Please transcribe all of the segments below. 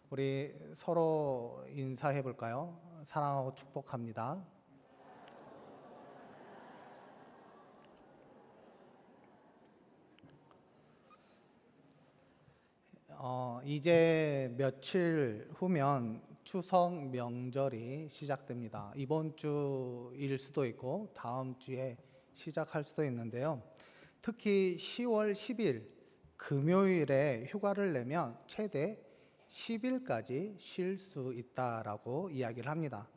우리 서로 인사해 볼까요? 사랑하고 축복합니다. 이제 며칠 후면 추석 명절이 시작됩니다. 이번 주일 수도 있고 다음 주에 시작할 수도 있는데요. 특히 10월 10일 금요일에 휴가를 내면 최대 10일까지 쉴 수 있다라고 이야기를 합니다.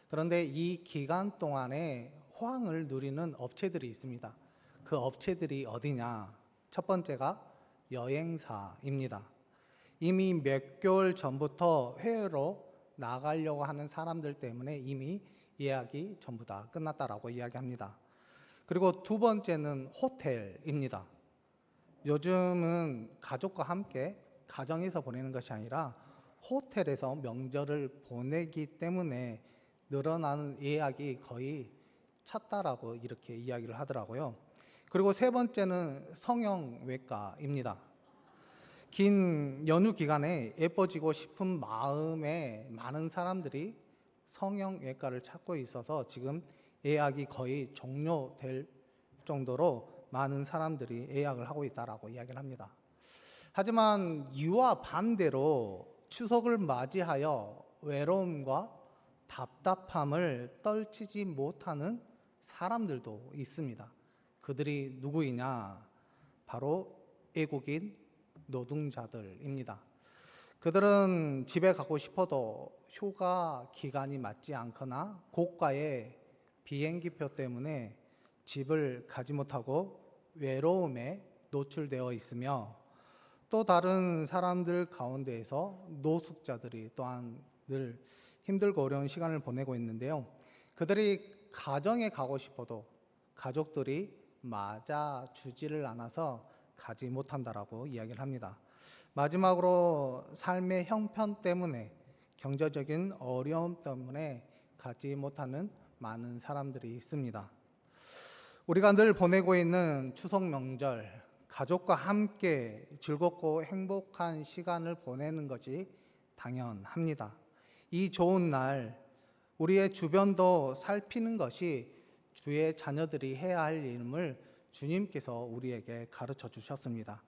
그런데 이 기간 동안에 호황을 누리는 업체들이 있습니다. 그 업체들이 어디냐? 첫 번째가 여행사입니다. 이미 몇 개월 전부터 해외로 나가려고 하는 사람들 때문에 이미 예약이 전부 다 끝났다라고 이야기합니다. 그리고 두 번째는 호텔입니다. 요즘은 가족과 함께 가정에서 보내는 것이 아니라 호텔에서 명절을 보내기 때문에 늘어나는 예약이 거의 찼다라고 이렇게 이야기를 하더라고요. 그리고 세 번째는 성형외과입니다. 긴 연휴 기간에 예뻐지고 싶은 마음에 많은 사람들이 성형외과를 찾고 있어서 지금 예약이 거의 종료될 정도로 많은 사람들이 예약을 하고 있다라고 이야기를 합니다. 하지만 이와 반대로 추석을 맞이하여 외로움과 답답함을 떨치지 못하는 사람들도 있습니다. 그들이 누구이냐? 바로 외국인 노동자들입니다. 그들은 집에 가고 싶어도 휴가 기간이 맞지 않거나 고가의 비행기표 때문에 집을 가지 못하고 외로움에 노출되어 있으며 또 다른 사람들 가운데에서 노숙자들이 또한 늘 힘들고 어려운 시간을 보내고 있는데요. 그들이 가정에 가고 싶어도 가족들이 맞아주지를 않아서 가지 못한다라고 이야기를 합니다. 마지막으로 삶의 형편 때문에 경제적인 어려움 때문에 가지 못하는 많은 사람들이 있습니다. 우리가 늘 보내고 있는 추석 명절, 가족과 함께 즐겁고 행복한 시간을 보내는 것이 당연합니다. 이 좋은 날, 우리의 주변도 살피는 것이 주의 자녀들이 해야 할 일임을 주님께서 우리에게 가르쳐 주셨습니다.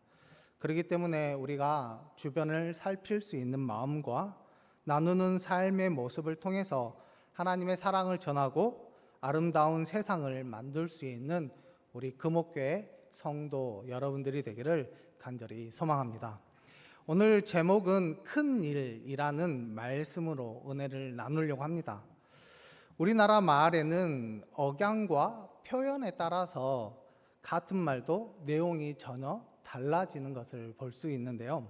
그렇기 때문에 우리가 주변을 살필 수 있는 마음과 나누는 삶의 모습을 통해서 하나님의 사랑을 전하고 아름다운 세상을 만들 수 있는 우리 금옥교회 성도 여러분들이 되기를 간절히 소망합니다. 오늘 제목은 큰 일이라는 말씀으로 은혜를 나누려고 합니다. 우리나라 말에는 억양과 표현에 따라서 같은 말도 내용이 전혀 달라지는 것을 볼 수 있는데요.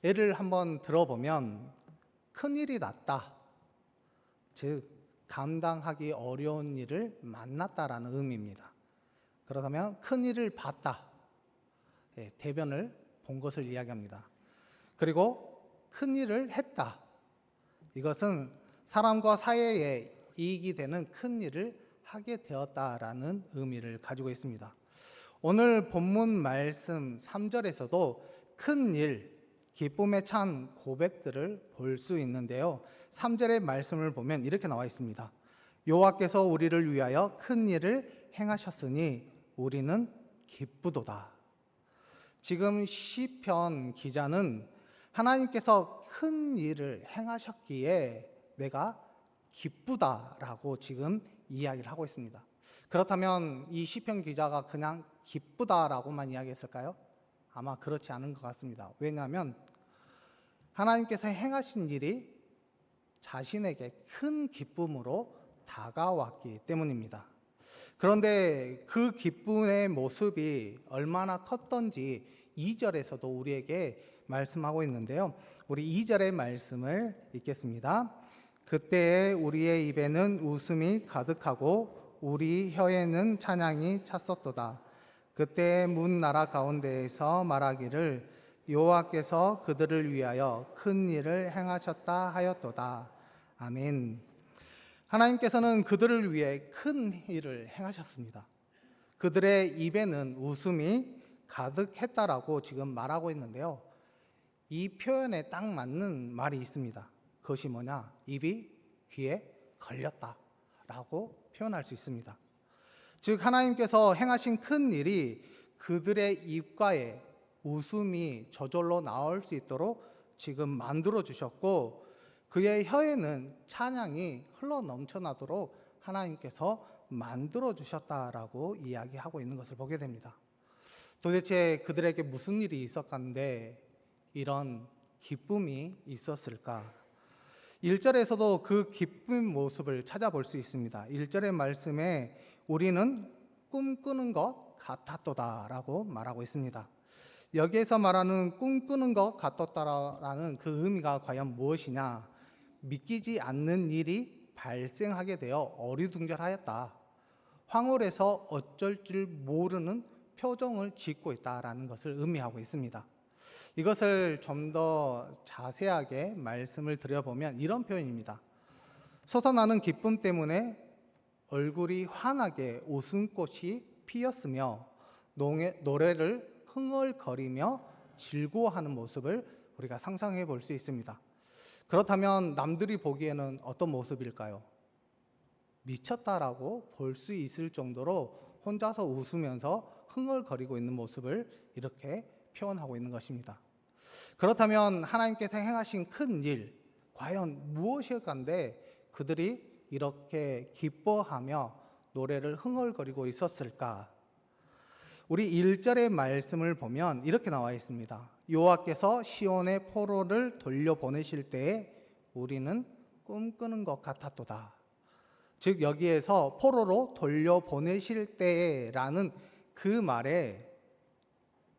예를 한번 들어보면 큰일이 났다. 즉 감당하기 어려운 일을 만났다라는 의미입니다. 그렇다면 큰일을 봤다. 대변을 본 것을 이야기합니다. 그리고 큰일을 했다. 이것은 사람과 사회에 이익이 되는 큰일을 하게 되었다라는 의미를 가지고 있습니다. 오늘 본문 말씀 3절에서도 큰 일, 기쁨에 찬 고백들을 볼 수 있는데요. 3절의 말씀을 보면 이렇게 나와 있습니다. 여호와께서 우리를 위하여 큰 일을 행하셨으니 우리는 기쁘도다. 지금 시편 기자는 하나님께서 큰 일을 행하셨기에 내가 기쁘다라고 지금 이야기를 하고 있습니다. 그렇다면 이 시편 기자가 그냥 기쁘다라고만 이야기했을까요? 아마 그렇지 않은 것 같습니다. 왜냐하면 하나님께서 행하신 일이 자신에게 큰 기쁨으로 다가왔기 때문입니다. 그런데 그 기쁨의 모습이 얼마나 컸던지 2절에서도 우리에게 말씀하고 있는데요. 우리 2절의 말씀을 읽겠습니다. 그때에 우리의 입에는 웃음이 가득하고 우리 혀에는 찬양이 찼었도다. 그때 문 나라 가운데에서 말하기를 여호와께서 그들을 위하여 큰 일을 행하셨다 하였도다. 아멘. 하나님께서는 그들을 위해 큰 일을 행하셨습니다. 그들의 입에는 웃음이 가득했다라고 지금 말하고 있는데요. 이 표현에 딱 맞는 말이 있습니다. 그것이 뭐냐? 입이 귀에 걸렸다 라고 표현할 수 있습니다. 즉 하나님께서 행하신 큰 일이 그들의 입가에 웃음이 저절로 나올 수 있도록 지금 만들어 주셨고, 그의 혀에는 찬양이 흘러 넘쳐나도록 하나님께서 만들어 주셨다라고 이야기하고 있는 것을 보게 됩니다. 도대체 그들에게 무슨 일이 있었건데 이런 기쁨이 있었을까? 1절에서도 그 기쁜 모습을 찾아볼 수 있습니다. 1절의 말씀에 우리는 꿈꾸는 것 같았도다라고 말하고 있습니다. 여기에서 말하는 꿈꾸는 것 같았다라는 그 의미가 과연 무엇이냐? 믿기지 않는 일이 발생하게 되어 어리둥절하였다. 황홀해서 어쩔 줄 모르는 표정을 짓고 있다라는 것을 의미하고 있습니다. 이것을 좀 더 자세하게 말씀을 드려보면 이런 표현입니다. 솟아나는 기쁨 때문에 얼굴이 환하게 웃음꽃이 피었으며 노래를 흥얼거리며 즐거워하는 모습을 우리가 상상해 볼 수 있습니다. 그렇다면 남들이 보기에는 어떤 모습일까요? 미쳤다라고 볼 수 있을 정도로 혼자서 웃으면서 흥얼거리고 있는 모습을 이렇게 표현하고 있는 것입니다. 그렇다면 하나님께서 행하신 큰 일, 과연 무엇일까인데 그들이 이렇게 기뻐하며 노래를 흥얼거리고 있었을까? 우리 1절의 말씀을 보면 이렇게 나와 있습니다. 여호와께서 시온의 포로를 돌려보내실 때에 우리는 꿈꾸는 것 같았도다. 즉 여기에서 포로로 돌려보내실 때라는 그 말에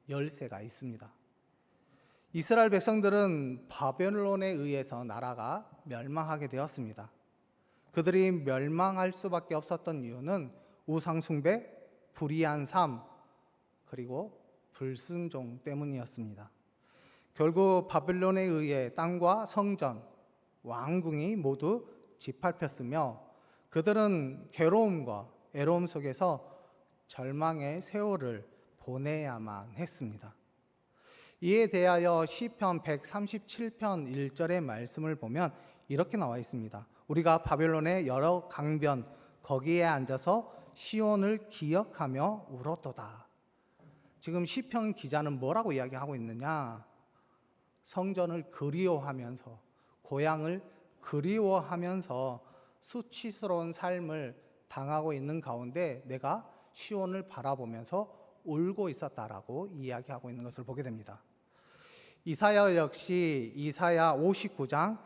열쇠가 있습니다. 이스라엘 백성들은 바벨론에 의해서 나라가 멸망하게 되었습니다. 그들이 멸망할 수밖에 없었던 이유는 우상숭배, 불의한 삶, 그리고 불순종 때문이었습니다. 결국 바벨론에 의해 땅과 성전, 왕궁이 모두 짓밟혔으며 그들은 괴로움과 애로움 속에서 절망의 세월을 보내야만 했습니다. 이에 대하여 시편 137편 1절의 말씀을 보면 이렇게 나와 있습니다. 우리가 바벨론의 여러 강변 거기에 앉아서 시온을 기억하며 울었도다. 지금 시편 기자는 뭐라고 이야기하고 있느냐? 성전을 그리워하면서, 고향을 그리워하면서 수치스러운 삶을 당하고 있는 가운데 내가 시온을 바라보면서 울고 있었다라고 이야기하고 있는 것을 보게 됩니다. 이사야 역시 이사야 59장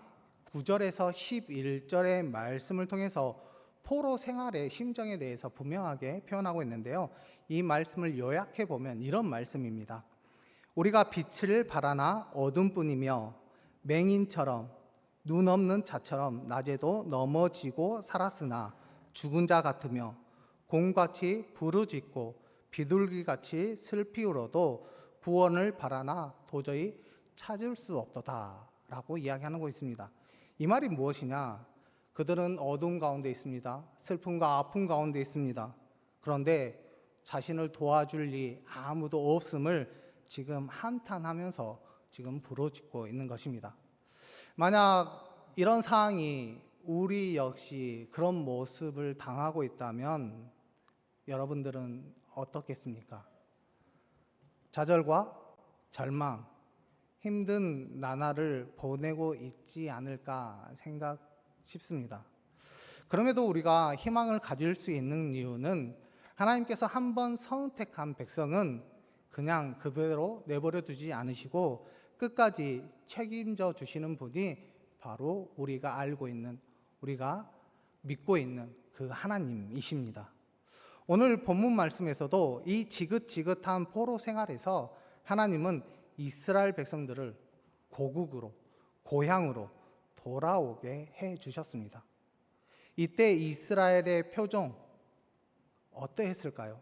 9절에서 11절의 말씀을 통해서 포로 생활의 심정에 대해서 분명하게 표현하고 있는데요. 이 말씀을 요약해 보면 이런 말씀입니다. 우리가 빛을 발하나 어둠뿐이며 맹인처럼 눈 없는 자처럼 낮에도 넘어지고 살았으나 죽은 자 같으며 곰같이 부르짖고 비둘기같이 슬피 울어도 구원을 바라나 도저히 찾을 수 없도다 라고 이야기하는 거 있습니다. 이 말이 무엇이냐? 그들은 어둠 가운데 있습니다. 슬픔과 아픔 가운데 있습니다. 그런데 자신을 도와줄 이 아무도 없음을 지금 한탄하면서 지금 부르짖고 있는 것입니다. 만약 이런 상황이 우리 역시 그런 모습을 당하고 있다면 여러분들은 어떻겠습니까? 좌절과 절망, 힘든 나날을 보내고 있지 않을까 생각 싶습니다. 그럼에도 우리가 희망을 가질 수 있는 이유는 하나님께서 한번 선택한 백성은 그냥 그대로 내버려 두지 않으시고 끝까지 책임져 주시는 분이 바로 우리가 알고 있는, 우리가 믿고 있는 그 하나님이십니다. 오늘 본문 말씀에서도 이 지긋지긋한 포로 생활에서 하나님은 이스라엘 백성들을 고국으로, 고향으로 돌아오게 해 주셨습니다. 이때 이스라엘의 표정 어떠했을까요?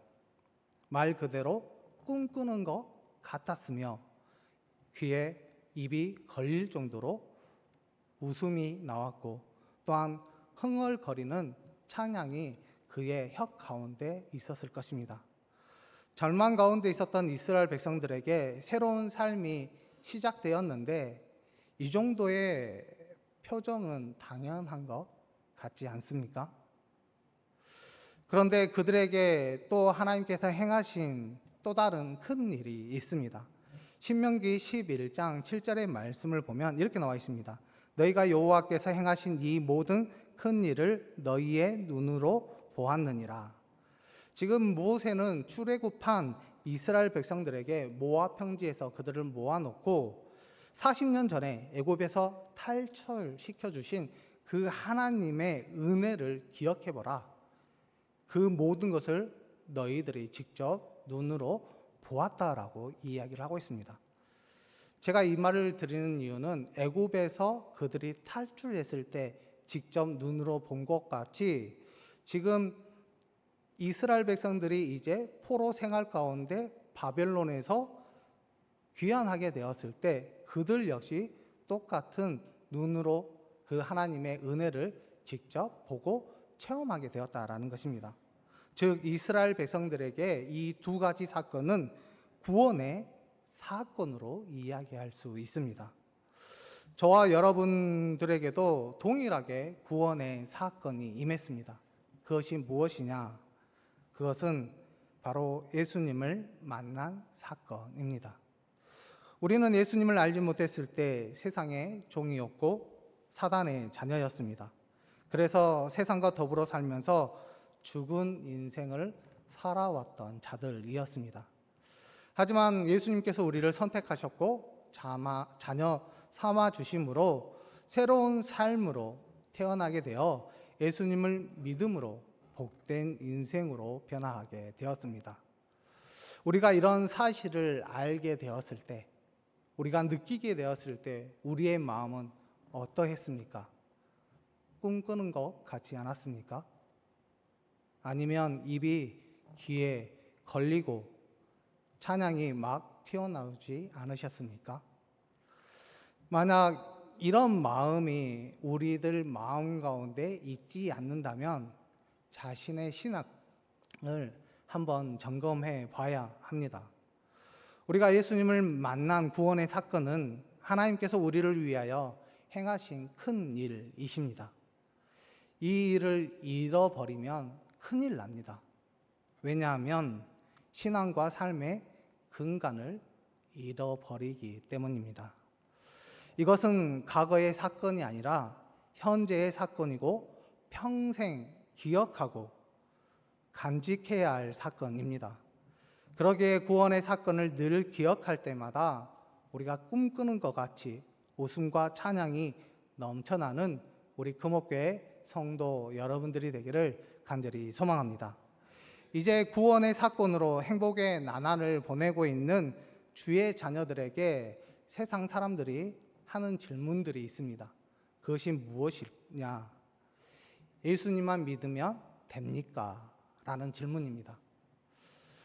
말 그대로 꿈꾸는 것 같았으며 귀에 입이 걸릴 정도로 웃음이 나왔고 또한 흥얼거리는 찬양이 그의 혀 가운데 있었을 것입니다. 절망 가운데 있었던 이스라엘 백성들에게 새로운 삶이 시작되었는데 이 정도의 표정은 당연한 것 같지 않습니까? 그런데 그들에게 또 하나님께서 행하신 또 다른 큰 일이 있습니다. 신명기 11장 7절의 말씀을 보면 이렇게 나와 있습니다. 너희가 여호와께서 행하신 이 모든 큰 일을 너희의 눈으로 보았느니라. 지금 모세는 출애굽한 이스라엘 백성들에게 모압 평지에서 그들을 모아놓고 40년 전에 애굽에서 탈출시켜 주신 그 하나님의 은혜를 기억해보라. 그 모든 것을 너희들이 직접 눈으로 보았다라고 이야기를 하고 있습니다. 제가 이 말을 드리는 이유는 애굽에서 그들이 탈출했을 때 직접 눈으로 본 것 같이 지금 이스라엘 백성들이 이제 포로 생활 가운데 바벨론에서 귀환하게 되었을 때 그들 역시 똑같은 눈으로 그 하나님의 은혜를 직접 보고 체험하게 되었다라는 것입니다. 즉 이스라엘 백성들에게 이 두 가지 사건은 구원의 사건으로 이야기할 수 있습니다. 저와 여러분들에게도 동일하게 구원의 사건이 임했습니다. 그것이 무엇이냐? 그것은 바로 예수님을 만난 사건입니다. 우리는 예수님을 알지 못했을 때 세상의 종이었고 사단의 자녀였습니다. 그래서 세상과 더불어 살면서 죽은 인생을 살아왔던 자들이었습니다. 하지만 예수님께서 우리를 선택하셨고 자녀 삼아 주심으로 새로운 삶으로 태어나게 되어 예수님을 믿음으로 복된 인생으로 변화하게 되었습니다. 우리가 이런 사실을 알게 되었을 때, 우리가 느끼게 되었을 때 우리의 마음은 어떠했습니까? 꿈꾸는 것 같지 않았습니까? 아니면 입이 귀에 걸리고 찬양이 막 튀어나오지 않으셨습니까? 만약 이런 마음이 우리들 마음 가운데 있지 않는다면 자신의 신앙을 한번 점검해 봐야 합니다. 우리가 예수님을 만난 구원의 사건은 하나님께서 우리를 위하여 행하신 큰 일이십니다. 이 일을 잃어버리면 큰일 납니다. 왜냐하면 신앙과 삶의 근간을 잃어버리기 때문입니다. 이것은 과거의 사건이 아니라 현재의 사건이고 평생 기억하고 간직해야 할 사건입니다. 그러기에 구원의 사건을 늘 기억할 때마다 우리가 꿈꾸는 것 같이 웃음과 찬양이 넘쳐나는 우리 금옥교회 성도 여러분들이 되기를 간절히 소망합니다. 이제 구원의 사건으로 행복의 나날을 보내고 있는 주의 자녀들에게 세상 사람들이 하는 질문들이 있습니다. 그것이 무엇이냐? 예수님만 믿으면 됩니까? 라는 질문입니다.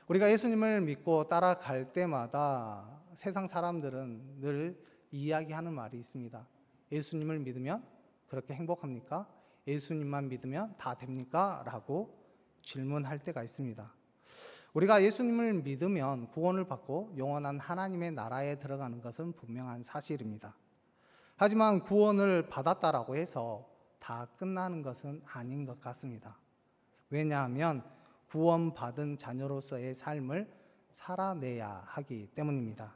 우리가 예수님을 믿고 따라갈 때마다 세상 사람들은 늘 이야기하는 말이 있습니다. 예수님을 믿으면 그렇게 행복합니까? 예수님만 믿으면 다 됩니까? 라고 질문할 때가 있습니다. 우리가 예수님을 믿으면 구원을 받고 영원한 하나님의 나라에 들어가는 것은 분명한 사실입니다. 하지만 구원을 받았다라고 해서 다 끝나는 것은 아닌 것 같습니다. 왜냐하면 구원받은 자녀로서의 삶을 살아내야 하기 때문입니다.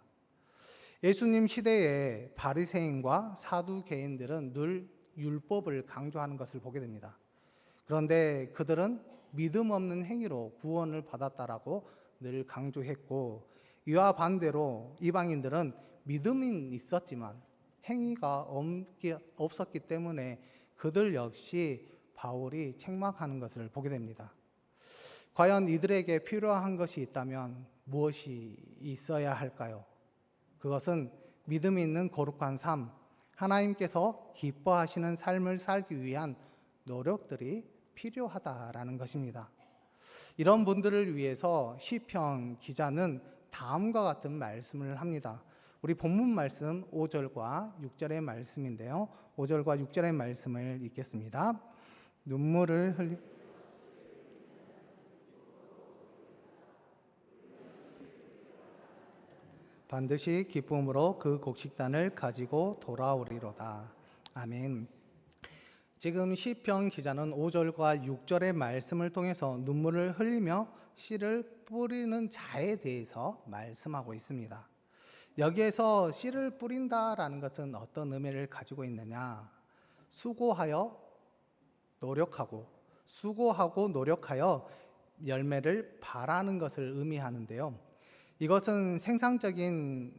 예수님 시대에 바리새인과 사두개인들은 늘 율법을 강조하는 것을 보게 됩니다. 그런데 그들은 믿음 없는 행위로 구원을 받았다라고 늘 강조했고, 이와 반대로 이방인들은 믿음은 있었지만 행위가 없었기 때문에 그들 역시 바울이 책망하는 것을 보게 됩니다. 과연 이들에게 필요한 것이 있다면 무엇이 있어야 할까요? 그것은 믿음이 있는 거룩한 삶, 하나님께서 기뻐하시는 삶을 살기 위한 노력들이 필요하다라는 것입니다. 이런 분들을 위해서 시편 기자는 다음과 같은 말씀을 합니다. 우리 본문 말씀 5절과 6절의 말씀인데요. 5절과 6절의 말씀을 읽겠습니다. 눈물을 흘리 반드시 기쁨으로 그 곡식단을 가지고 돌아오리로다. 아멘. 지금 시편 기자는 5절과 6절의 말씀을 통해서 눈물을 흘리며 씨를 뿌리는 자에 대해서 말씀하고 있습니다. 여기에서 씨를 뿌린다라는 것은 어떤 의미를 가지고 있느냐? 수고하고 노력하여 열매를 바라는 것을 의미하는데요. 이것은 생산적인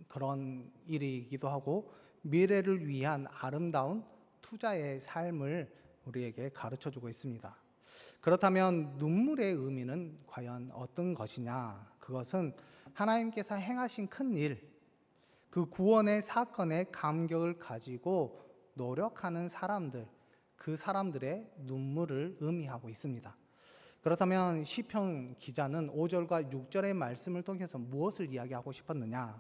그런 일이기도 하고 미래를 위한 아름다운 투자의 삶을 우리에게 가르쳐 주고 있습니다. 그렇다면 눈물의 의미는 과연 어떤 것이냐? 그것은 하나님께서 행하신 큰 일, 그 구원의 사건의 감격을 가지고 노력하는 사람들, 그 사람들의 눈물을 의미하고 있습니다. 그렇다면 시편 기자는 5절과 6절의 말씀을 통해서 무엇을 이야기하고 싶었느냐?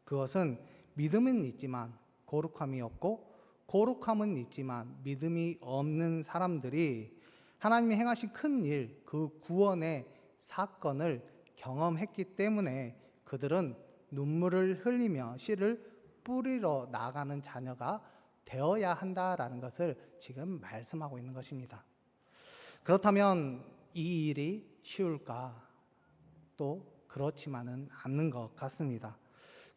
그것은 믿음은 있지만 거룩함이 없고 거룩함은 있지만 믿음이 없는 사람들이 하나님이 행하신 큰 일, 그 구원의 사건을 경험했기 때문에 그들은 눈물을 흘리며 씨를 뿌리러 나가는 자녀가 되어야 한다라는 것을 지금 말씀하고 있는 것입니다. 그렇다면 이 일이 쉬울까? 또 그렇지만은 않는 것 같습니다.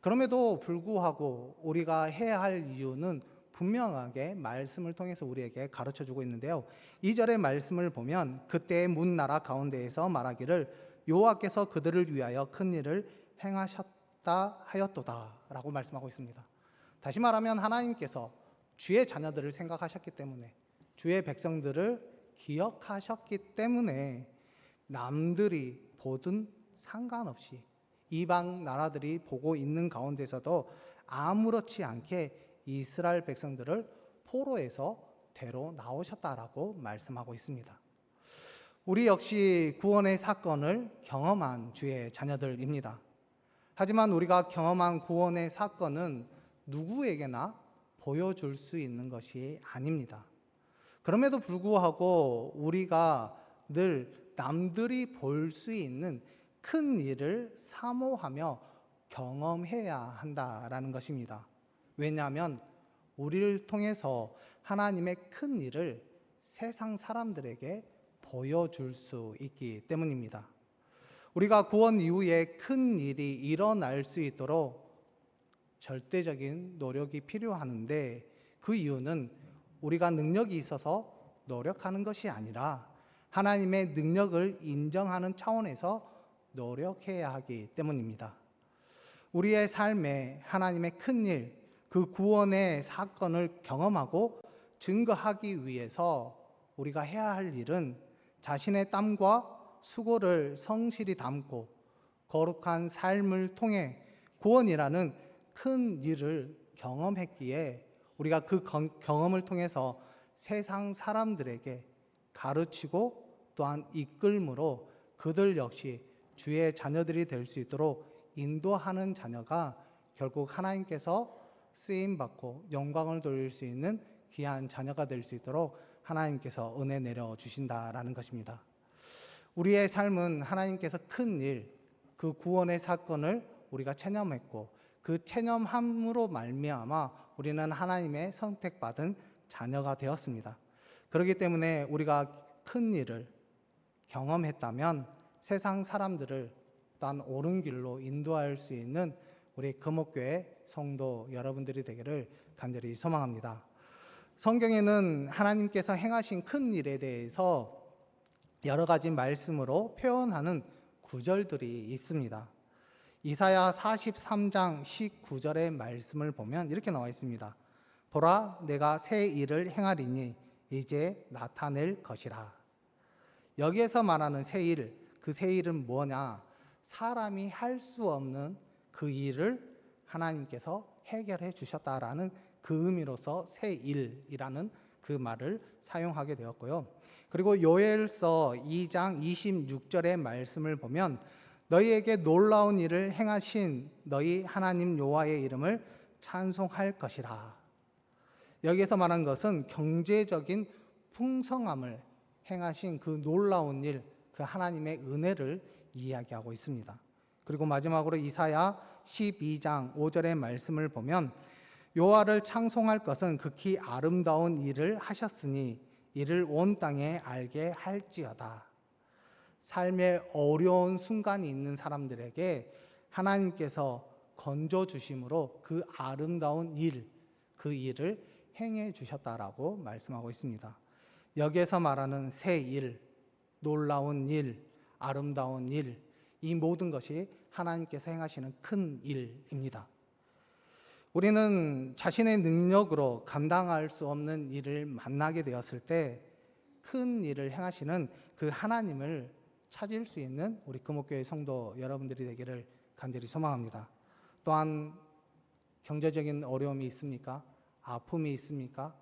그럼에도 불구하고 우리가 해야 할 이유는 분명하게 말씀을 통해서 우리에게 가르쳐 주고 있는데요. 2절의 말씀을 보면 그때의 문 나라 가운데에서 말하기를 여호와께서 그들을 위하여 큰 일을 행하셨다 하였도다 라고 말씀하고 있습니다. 다시 말하면 하나님께서 주의 자녀들을 생각하셨기 때문에 주의 백성들을 기억하셨기 때문에 남들이 보든 상관없이 이방 나라들이 보고 있는 가운데서도 아무렇지 않게 이스라엘 백성들을 포로에서 데려 나오셨다라고 말씀하고 있습니다. 우리 역시 구원의 사건을 경험한 주의 자녀들입니다. 하지만 우리가 경험한 구원의 사건은 누구에게나 보여줄 수 있는 것이 아닙니다. 그럼에도 불구하고 우리가 늘 남들이 볼 수 있는 큰 일을 사모하며 경험해야 한다라는 것입니다. 왜냐하면 우리를 통해서 하나님의 큰 일을 세상 사람들에게 보여줄 수 있기 때문입니다. 우리가 구원 이후에 큰 일이 일어날 수 있도록 절대적인 노력이 필요하는데 그 이유는 우리가 능력이 있어서 노력하는 것이 아니라 하나님의 능력을 인정하는 차원에서 노력해야 하기 때문입니다. 우리의 삶에 하나님의 큰 일, 그 구원의 사건을 경험하고 증거하기 위해서 우리가 해야 할 일은 자신의 땀과 수고를 성실히 담고 거룩한 삶을 통해 구원이라는 큰 일을 경험했기에 우리가 그 경험을 통해서 세상 사람들에게 가르치고 또한 이끌므로 그들 역시 주의 자녀들이 될 수 있도록 인도하는 자녀가 결국 하나님께서 쓰임받고 영광을 돌릴 수 있는 귀한 자녀가 될 수 있도록 하나님께서 은혜 내려주신다라는 것입니다. 우리의 삶은 하나님께서 큰 일, 그 구원의 사건을 우리가 체념했고 그 체념함으로 말미암아 우리는 하나님의 선택받은 자녀가 되었습니다. 그렇기 때문에 우리가 큰 일을 경험했다면 세상 사람들을 또한 옳은 길로 인도할 수 있는 우리 금옥교회 성도 여러분들이 되기를 간절히 소망합니다. 성경에는 하나님께서 행하신 큰 일에 대해서 여러 가지 말씀으로 표현하는 구절들이 있습니다. 이사야 43장 19절의 말씀을 보면 이렇게 나와 있습니다. 보라, 내가 새 일을 행하리니 이제 나타낼 것이라. 여기에서 말하는 새 일, 그 새 일은 뭐냐? 사람이 할 수 없는 그 일을 하나님께서 해결해 주셨다라는 그 의미로서 새 일이라는 그 말을 사용하게 되었고요. 그리고 요엘서 2장 26절의 말씀을 보면 너희에게 놀라운 일을 행하신 너희 하나님 여호와의 이름을 찬송할 것이라. 여기에서 말한 것은 경제적인 풍성함을 행하신 그 놀라운 일, 그 하나님의 은혜를 이야기하고 있습니다. 그리고 마지막으로 이사야 12장 5절의 말씀을 보면 여호와를 찬송할 것은 극히 아름다운 일을 하셨으니 이를 온 땅에 알게 할지어다. 삶의 어려운 순간이 있는 사람들에게 하나님께서 건져 주심으로 그 아름다운 일, 그 일을 행해 주셨다라고 말씀하고 있습니다. 여기에서 말하는 새 일, 놀라운 일, 아름다운 일, 이 모든 것이 하나님께서 행하시는 큰 일입니다. 우리는 자신의 능력으로 감당할 수 없는 일을 만나게 되었을 때 큰 일을 행하시는 그 하나님을 찾을 수 있는 우리 금옥교회 성도 여러분들이 되기를 간절히 소망합니다. 또한 경제적인 어려움이 있습니까? 아픔이 있습니까?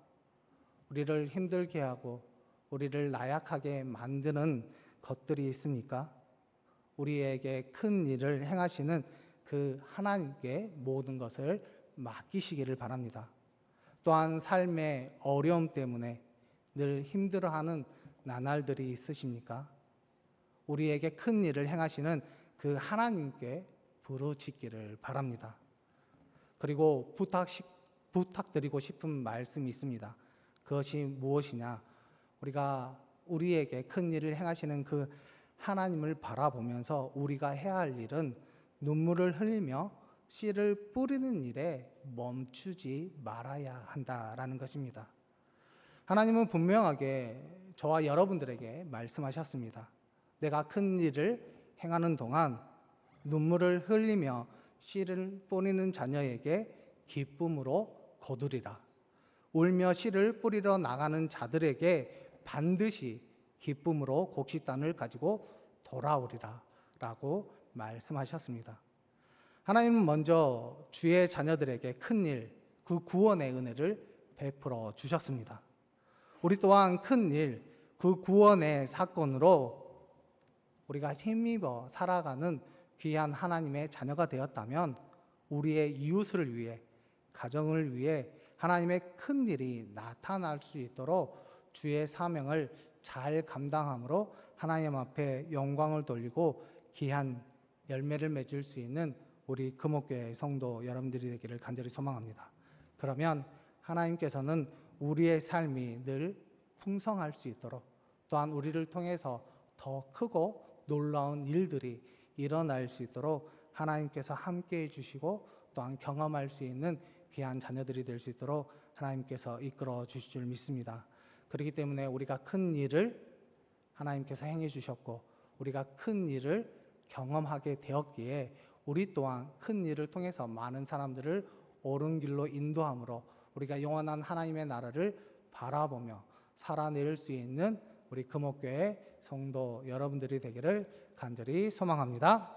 우리를 힘들게 하고 우리를 나약하게 만드는 것들이 있습니까? 우리에게 큰 일을 행하시는 그 하나님께 모든 것을 맡기시기를 바랍니다. 또한 삶의 어려움 때문에 늘 힘들어하는 나날들이 있으십니까? 우리에게 큰 일을 행하시는 그 하나님께 부르짖기를 바랍니다. 그리고 부탁드리고 싶은 말씀이 있습니다. 그것이 무엇이냐? 우리에게 큰 일을 행하시는 그 하나님을 바라보면서 우리가 해야 할 일은 눈물을 흘리며 씨를 뿌리는 일에 멈추지 말아야 한다라는 것입니다. 하나님은 분명하게 저와 여러분들에게 말씀하셨습니다. 내가 큰 일을 행하는 동안 눈물을 흘리며 씨를 뿌리는 자녀에게 기쁨으로 거두리라. 울며 씨를 뿌리러 나가는 자들에게 반드시 기쁨으로 곡식단을 가지고 돌아오리라 라고 말씀하셨습니다. 하나님은 먼저 주의 자녀들에게 큰 일, 그 구원의 은혜를 베풀어 주셨습니다. 우리 또한 큰 일, 그 구원의 사건으로 우리가 힘입어 살아가는 귀한 하나님의 자녀가 되었다면 우리의 이웃을 위해, 가정을 위해 하나님의 큰 일이 나타날 수 있도록 주의 사명을 잘 감당함으로 하나님 앞에 영광을 돌리고 귀한 열매를 맺을 수 있는 우리 금옥교회 성도 여러분들이 되기를 간절히 소망합니다. 그러면 하나님께서는 우리의 삶이 늘 풍성할 수 있도록, 또한 우리를 통해서 더 크고 놀라운 일들이 일어날 수 있도록 하나님께서 함께해 주시고 또한 경험할 수 있는 귀한 자녀들이 될 수 있도록 하나님께서 이끌어 주실 줄 믿습니다. 그렇기 때문에 우리가 큰 일을 하나님께서 행해 주셨고 우리가 큰 일을 경험하게 되었기에 우리 또한 큰 일을 통해서 많은 사람들을 옳은 길로 인도함으로 우리가 영원한 하나님의 나라를 바라보며 살아낼 수 있는 우리 금옥교회 성도 여러분들이 되기를 간절히 소망합니다.